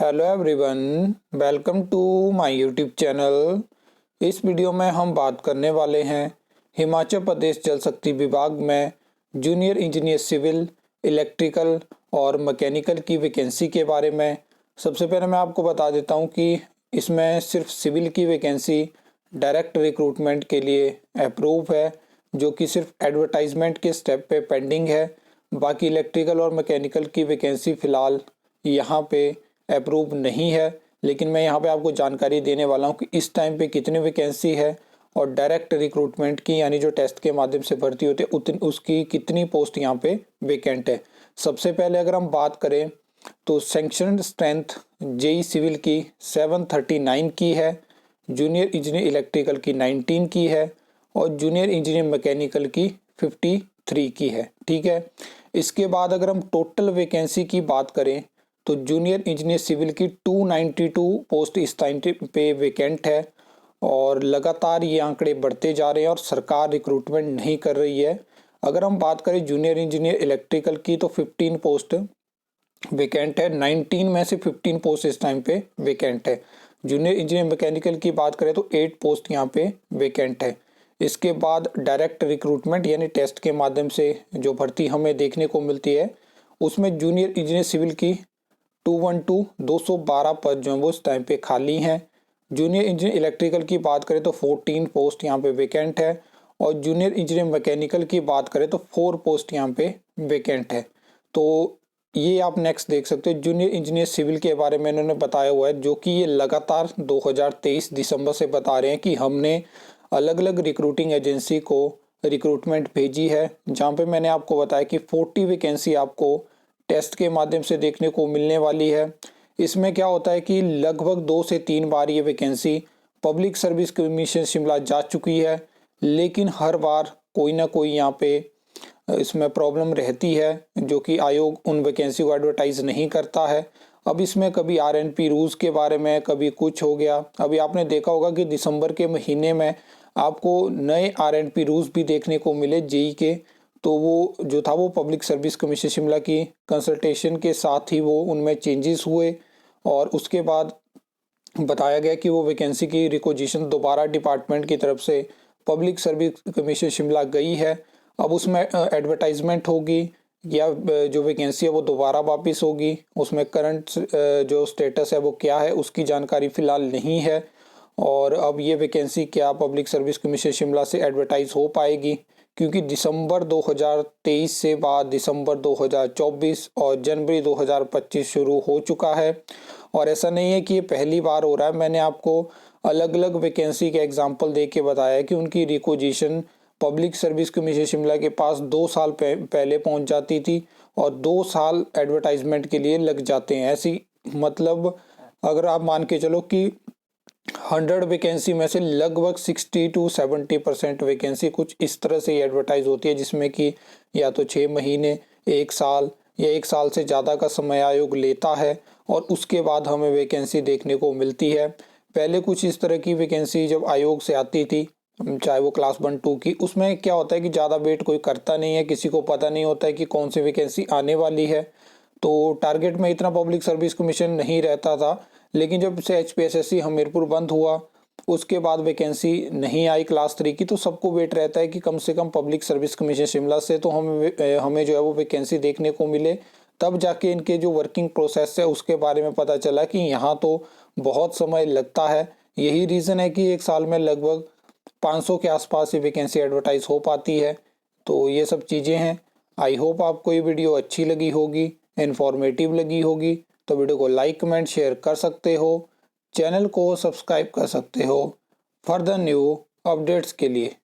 Hello everyone, welcome to my YouTube channel. इस video में हम बात करने वाले हैं हिमाचल प्रदेश जल शक्ति विभाग में जूनियर इंजीनियर सिविल, इलेक्ट्रिकल और मैकेनिकल की वैकेंसी के बारे में। सबसे पहले मैं आपको बता देता हूं कि इसमें सिर्फ सिविल की वैकेंसी डायरेक्ट रिक्रूटमेंट के लिए अप्रूव है, जो कि सिर्फ एडवर्टाइजमेंट के स्टेप पे पेंडिंग है। बाकी इलेक्ट्रिकल और मैकेनिकल की वैकेंसी फ़िलहाल यहाँ पे अप्रूव नहीं है, लेकिन मैं यहाँ पे आपको जानकारी देने वाला हूँ कि इस टाइम पे कितनी वैकेंसी है और डायरेक्ट रिक्रूटमेंट की यानी जो टेस्ट के माध्यम से भर्ती होती है उसकी कितनी पोस्ट यहाँ पे वैकेंट है। सबसे पहले अगर हम बात करें तो सैंक्शनड स्ट्रेंथ जेई सिविल की 739 की है, जूनियर इंजीनियर इलेक्ट्रिकल की 19 की है और जूनियर इंजीनियर मैकेनिकल की 53 की है। ठीक है, इसके बाद अगर हम टोटल वैकेंसी की बात करें तो जूनियर इंजीनियर सिविल की 292 पोस्ट इस टाइम पे वैकेंट है और लगातार ये आंकड़े बढ़ते जा रहे हैं और सरकार रिक्रूटमेंट नहीं कर रही है। अगर हम बात करें जूनियर इंजीनियर इलेक्ट्रिकल की तो 15 पोस्ट वैकेंट है, 19 में से 15 पोस्ट इस टाइम पे वैकेंट है। जूनियर इंजीनियर मैकेनिकल की बात करें तो 8 पोस्ट यहाँ पे वैकेंट है। इसके बाद डायरेक्ट रिक्रूटमेंट यानी टेस्ट के माध्यम से जो भर्ती हमें देखने को मिलती है उसमें जूनियर इंजीनियर सिविल की 212 पद जो है वो इस टाइम पे खाली हैं। जूनियर इंजीनियर इलेक्ट्रिकल की बात करें तो 14 पोस्ट यहाँ पे वैकेंट है और जूनियर इंजीनियर मैकेनिकल की बात करें तो 4 पोस्ट यहाँ पे वैकेंट है। तो ये आप नेक्स्ट देख सकते हो। जूनियर इंजीनियर सिविल के बारे में इन्होंने बताया हुआ है, जो कि ये लगातार 2023 दिसंबर से बता रहे हैं कि हमने अलग अलग रिक्रूटिंग एजेंसी को रिक्रूटमेंट भेजी है, जहाँ पे मैंने आपको बताया कि 40 वैकेंसी आपको टेस्ट के माध्यम से देखने को मिलने वाली है। इसमें क्या होता है कि लगभग 2 से 3 बार ये vacancy public service commission Shimla जा चुकी है, लेकिन हर बार कोई ना कोई यहाँ पे इसमें प्रॉब्लम रहती है, जो कि आयोग उन वैकेंसी को एडवर्टाइज नहीं करता है। अब इसमें कभी आरएनपी रूल्स के बारे में कभी कुछ हो गया। अभी आपने देखा होगा कि दिसंबर के महीने में आपको नए आरएनपी रूल्स भी देखने को मिले जेई के, तो वो जो था वो पब्लिक सर्विस कमीशन शिमला की कंसल्टेशन के साथ ही वो उनमें चेंजेस हुए और उसके बाद बताया गया कि वो वैकेंसी की रिक्वेजिशन दोबारा डिपार्टमेंट की तरफ से पब्लिक सर्विस कमीशन शिमला गई है। अब उसमें एडवर्टाइजमेंट होगी या जो वैकेंसी है वो दोबारा वापस होगी, उसमें करंट जो स्टेटस है वो क्या है उसकी जानकारी फ़िलहाल नहीं है। और अब ये वैकेंसी क्या पब्लिक सर्विस कमीशन शिमला से एडवर्टाइज हो पाएगी, क्योंकि दिसंबर 2023 से बाद दिसंबर 2024 और जनवरी 2025 शुरू हो चुका है। और ऐसा नहीं है कि ये पहली बार हो रहा है। मैंने आपको अलग अलग वैकेंसी के एग्जांपल दे के बताया कि उनकी requisition public service commission Shimla के पास 2 साल पहले पहुंच जाती थी और 2 साल एडवर्टाइजमेंट के लिए लग जाते हैं। ऐसी मतलब अगर आप मान के चलो कि 100 वैकेंसी में से लगभग 60 to 70% वैकेंसी कुछ इस तरह से एडवर्टाइज होती है, जिसमें कि या तो 6 महीने, 1 साल या 1 साल से ज़्यादा का समय आयोग लेता है और उसके बाद हमें वैकेंसी देखने को मिलती है। पहले कुछ इस तरह की वैकेंसी जब आयोग से आती थी, चाहे वो क्लास 1 2 की, उसमें क्या होता है कि ज़्यादा वेट कोई करता नहीं है, किसी को पता नहीं होता है कि कौन सी वैकेंसी आने वाली है, तो टारगेट में इतना पब्लिक सर्विस कमीशन नहीं रहता था। लेकिन जब से एचपीएसएससी हमीरपुर बंद हुआ उसके बाद वैकेंसी नहीं आई क्लास 3 की, तो सबको वेट रहता है कि कम से कम पब्लिक सर्विस कमीशन शिमला से तो हमें जो है वो वैकेंसी देखने को मिले। तब जाके इनके जो वर्किंग प्रोसेस है उसके बारे में पता चला कि यहाँ तो बहुत समय लगता है। यही रीज़न है कि 1 साल में लगभग 500 के आसपास ही वैकेंसी एडवर्टाइज हो पाती है। तो ये सब चीज़ें हैं। आई होप आपको ये वीडियो अच्छी लगी होगी, इन्फॉर्मेटिव लगी होगी। तो वीडियो को लाइक कमेंट शेयर कर सकते हो, चैनल को सब्सक्राइब कर सकते हो फर्दर न्यू अपडेट्स के लिए।